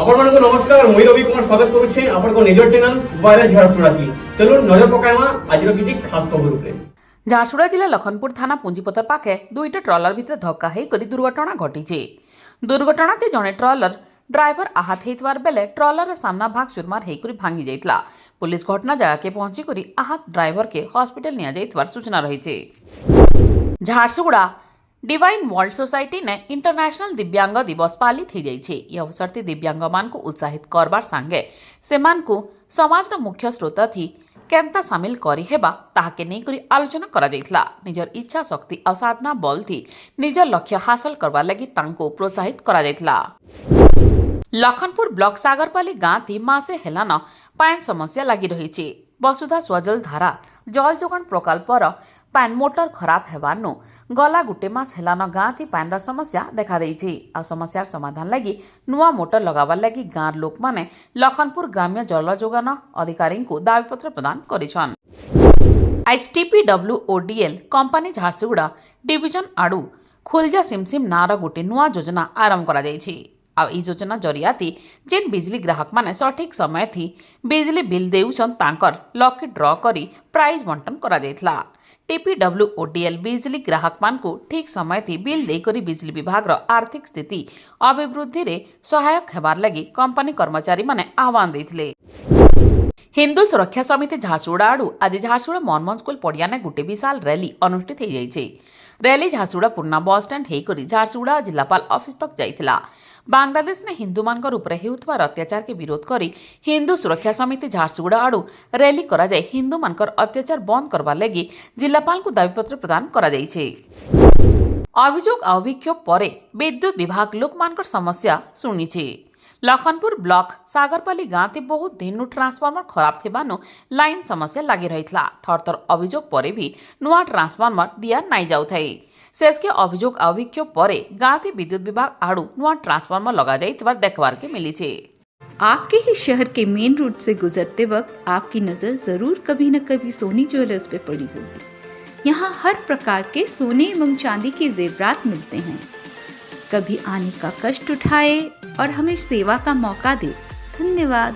ଆପଣମାନଙ୍କୁ ନମସ୍କାର ମୁଇଁ ରବି କୁମାର ସ୍ୱାଗତ କରୁଛେ ଆପଣଙ୍କ ନିଜର ଚ୍ୟାନେଲ ଭାଇରାଲ ଝାରସୁଗୁଡାକି ଚलो ନଜର ପକାଇବା ଆଜିର କିଛି ଖାସ୍ ଖବର ଉପରେ। ଝାରସୁଗୁଡ଼ା ଜିଲ୍ଲା ଲଖନପୁର थाना पुंजीपतर पाखे दुईटा ट्रलर भितर धक्का होकर दुर्घटना घटी। दुर्घटना जड़े ट्रलर ड्राइवर आहत होइतबार बेले ट्रलर सामना भाग चुरमार होकर भांगी जाइतला। पुलिस घटना जगह के पहुंची आहत ड्राइवर के हॉस्पिटल निया जाइतबार सूचना रही। झारसुगुड़ा डिवाइन वर्ल्ड सोसाइटी ने इंटरनेशनल दिव्यांग दिवस पालित हो जाइए। यह अवसर से दिव्यांग मान को उत्साहित करबार संगे से समाज मुख्य स्रोत थी केमता सामिल करी हेबा ताहाके नहीं करी आलोचना करा जाइतला। निजर इच्छा शक्ति और साधना बल थी निजर लक्ष्य हासिल करबा लगी तांको प्रोत्साहित करा जाइतला। लखनपुर ब्लॉक सागरपाली गांव थी मासे हेलान पान समस्या लगी रही। वसुधा स्वजल धारा जल जोगाण प्रकल्पर पान मोटर खराब हेबानु गला गुटे मास हेलान गांव थी पान समस्या देखा देइछि। आ समस्यार समाधान लगी नुआ मोटर लगावार लगी गाँव लोक माने लखनपुर ग्राम्य जल जोगाण अधिकारी को दाबीपत्र प्रदान करिछन। TPWODL कंपनी झारसुगुड़ा डिविजन आड़ू खुलजा सिमसिम नार गोटे नुआ योजना आरंभ करा जाइछि। आ ई योजना जरिया थी जेन बिजली ग्राहक माने सठिक समय थी बिजली बिल देउछन तांकर लकी ड्र करी प्राइज बंटन करा जाइतला। TPWODL बिजली ग्राहक मान को ठीक समय थी बिल देकरी बिजली विभाग रो आर्थिक स्थिति अभिवृद्धि रे सहायक हेबार लगी कंपनी कर्मचारी माने आह्वान देथिले। हिंदू सुरक्षा समिति झारसुगुड़ा आड़ू आज झारसुगुड़ा मनमोहन स्कूल पड़िया ने गोटे विशाल रैली अनुष्ठित हो जाइए। रैली झारसुगुड़ा पुराना बस स्टैंड होकर झारसुगुड़ा जिलापाल ऑफिस तक जाइथिला। बांग्लादेश ने हिंदू मानकर उपरे हेउतबार अत्याचार के विरोध करी हिंदू सुरक्षा समिति झारसुगुड़ा आड़ू रैली करा जाय हिंदू मानकर अत्याचार बंद करबा लगी जिलापाल को दाबीपत्र प्रदान करा जाइछे। अभियोग अभिक्षोभ परे विद्युत विभाग लोक मानकर समस्या सुनिछे। लखनपुर ब्लॉक सागरपाली गाँव बहुत दिन ट्रांसफॉर्मर खराब थिबानु लाइन समस्या लगी रहितला। थरथर अभियोग परे भी नुआ ट्रांसफॉर्मर दिया नहीं जाउथाई। शेष के अभियोग अभिक्षोभ परे गाँव विद्युत विभाग आड़ू नुआ ट्रांसफॉर्मर लगा जाइतबार देखबार के मिली छे। आपके ही शहर के मेन रोड से गुजरते वक्त आपकी नजर जरूर कभी न कभी सोनी ज्वेलर्स पे पड़ी होगी। यहाँ हर प्रकार के सोने एवं चांदी के जेवरात मिलते हैं। कभी आने का कष्ट उठाए और हमें सेवा का मौका दे। धन्यवाद।